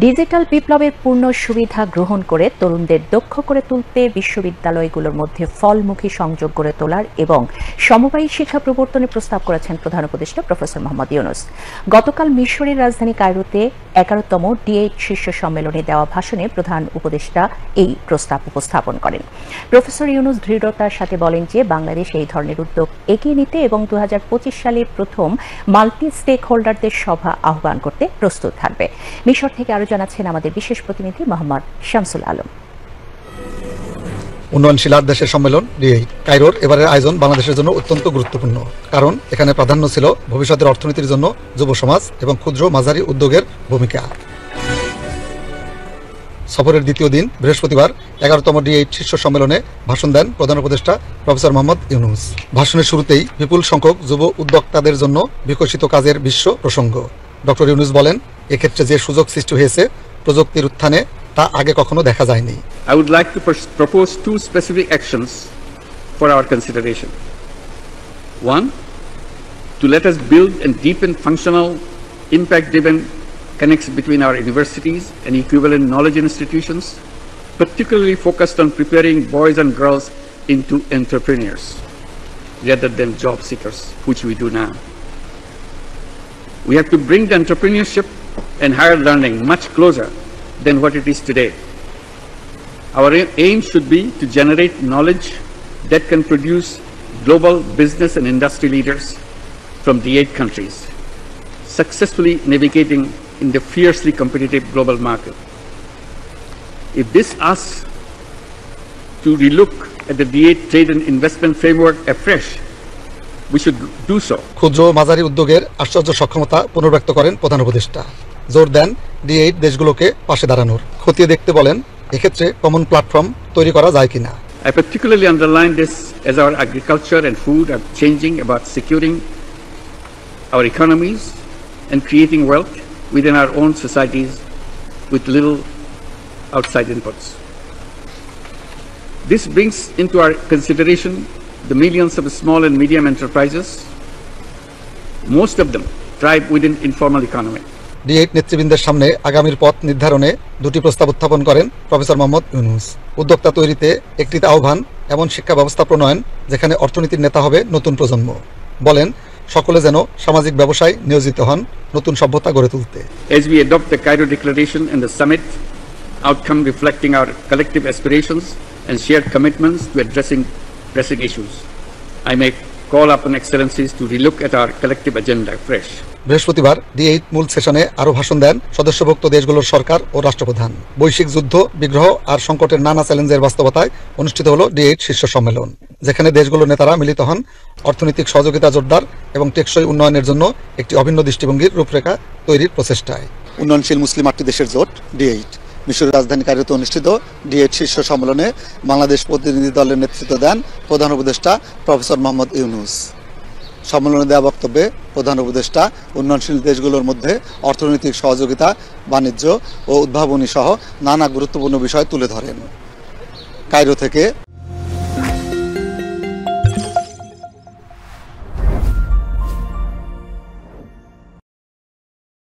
Digital বিপ্লবের পূর্ণ সুবিধা গ্রহণ করে তরুণদের দক্ষ করে তুলতে বিশ্ববিদ্যালয়গুলোর মধ্যে ফলমুখী সংযোগ গড়ে তোলার এবং সমবায়ী শিক্ষা প্রবর্তনের প্রস্তাব করেছেন প্রধান উপদেষ্টা প্রফেসর মোহাম্মদ ইউনূস। গতকাল মিশরের রাজধানী কায়রোতে 11তম D8 শীর্ষ সম্মেলনে দেওয়া ভাষণে প্রধান উপদেষ্টা এই প্রস্তাব উপস্থাপন করেন। প্রফেসর ইউনূস দৃঢ়তার সাথে বলেন যে বাংলাদেশ এই ধরনের উদ্যোগ এগিয়ে নিতে এবং 2025 সালে প্রথম মাল্টি স্টেক হোল্ডারদের সভা আহ্বান করতে প্রস্তুত থাকবে। মিশর থেকে আরো জানাচ্ছেন আমাদের বিশেষ প্রতিনিধি মোহাম্মদ শামসুল আলম। উন্নয়নশীল 8 দেশের সম্মেলন D8 কায়রোর এবারের আয়োজন বাংলাদেশের জন্য অত্যন্ত গুরুত্বপূর্ণ, কারণ এখানে প্রাধান্য ছিল ভবিষ্যতের অর্থনীতির জন্য যুব সমাজ এবং ক্ষুদ্র মাঝারি উদ্যোগের ভূমিকা। সফরের দ্বিতীয় দিন বৃহস্পতিবার 11তম D8 শীর্ষ সম্মেলনে ভাষণ দেন প্রধান উপদেষ্টা প্রফেসর মোহাম্মদ ইউনূস। ভাষণের শুরুতেই বিপুল সংখ্যক যুব উদ্যোক্তাদের জন্য বিকশিত কাজের বিশ্ব প্রসঙ্গ। ডক্টর ইউনূস বলেন, এক্ষেত্রে যে সুযোগ সৃষ্টি হয়েছে প্রযুক্তির উত্থানে তা আগে কখনো দেখা যায়নি। I would like to propose two specific actions for our consideration. One, to let us build and deepen functional, impact-driven connections between our universities and equivalent knowledge institutions, particularly focused on preparing boys and girls into entrepreneurs rather than job seekers, which we do now. We have to bring the entrepreneurship and higher learning much closer than what it is today. Our aim should be to generate knowledge that can produce global business and industry leaders from the 8 countries, successfully navigating in the fiercely competitive global market. If this asks to relook at the D8 trade and investment framework afresh, we should do so. ক্ষুদ্র মাঝারি উদ্যোগের আশ্চর্য সক্ষমতা পুনর্ব্যক্ত করেন প্রধান উপদেষ্টা। জোর দেন D8 দেশগুলোকে পাশে দাঁড়ানোর। খতিয়ে দেখতে বলেন, এক্ষেত্রে কমন প্ল্যাটফর্ম তৈরি করা যায় কিনা। I particularly underline this as our agriculture and food are changing about securing our economies and creating wealth within our own societies with little outside inputs. This brings into our consideration the millions of small and medium enterprises. Most of them thrive within informal economy. D8 নেতৃবৃন্দের সামনে আগামীর পথ নির্ধারণে দুটি প্রস্তাব উত্থাপন করেন professor Mohammad Yunus. উদ্যোক্তা তৈরিতে একটি আহ্বান, এমন শিক্ষা ব্যবস্থা প্রণয়ন যেখানে অর্থনীতির নেতা হবে নতুন প্রজন্ম। বলেন, সকলে যেন সামাজিক ব্যবসায় নিয়োজিত হন নতুন সভ্যতা গড়ে তুলতে। As we adopt the Cairo Declaration and the summit outcome reflecting our collective aspirations and shared commitments to addressing pressing issues, I may call upon excellencies to relook at our collective agenda fresh. বৃহস্পতিবার D8 মূল সেশনে আরও ভাষণ দেন সদস্যভুক্ত দেশগুলোর সরকার ও রাষ্ট্রপ্রধান। বৈশ্বিক যুদ্ধ, বিগ্রহ আর সংকটের নানা চ্যালেঞ্জের বাস্তবতায় অনুষ্ঠিত হলো D8 শীর্ষ সম্মেলন, যেখানে দেশগুলোর নেতারা মিলিত হন অর্থনৈতিক সহযোগিতা জোরদার এবং টেকসই উন্নয়নের জন্য একটি অভিন্ন দৃষ্টিভঙ্গির রূপরেখা তৈরির প্রচেষ্টায়। উন্নয়নশীল মুসলিম 8টি দেশের জোট D8 মিশরের রাজধানী কায়রোতে অনুষ্ঠিত D8 শীর্ষ সম্মেলনে বাংলাদেশ প্রতিনিধি দলের নেতৃত্ব দেন প্রধান উপদেষ্টা প্রফেসর মোহাম্মদ ইউনূস। সম্মেলনে দেওয়া বক্তব্যে প্রধান উপদেষ্টা উন্নয়নশীল দেশগুলোর মধ্যে অর্থনৈতিক সহযোগিতা, বাণিজ্য ও উদ্ভাবনী সহ নানা গুরুত্বপূর্ণ বিষয় তুলে ধরেন। কায়রো থেকে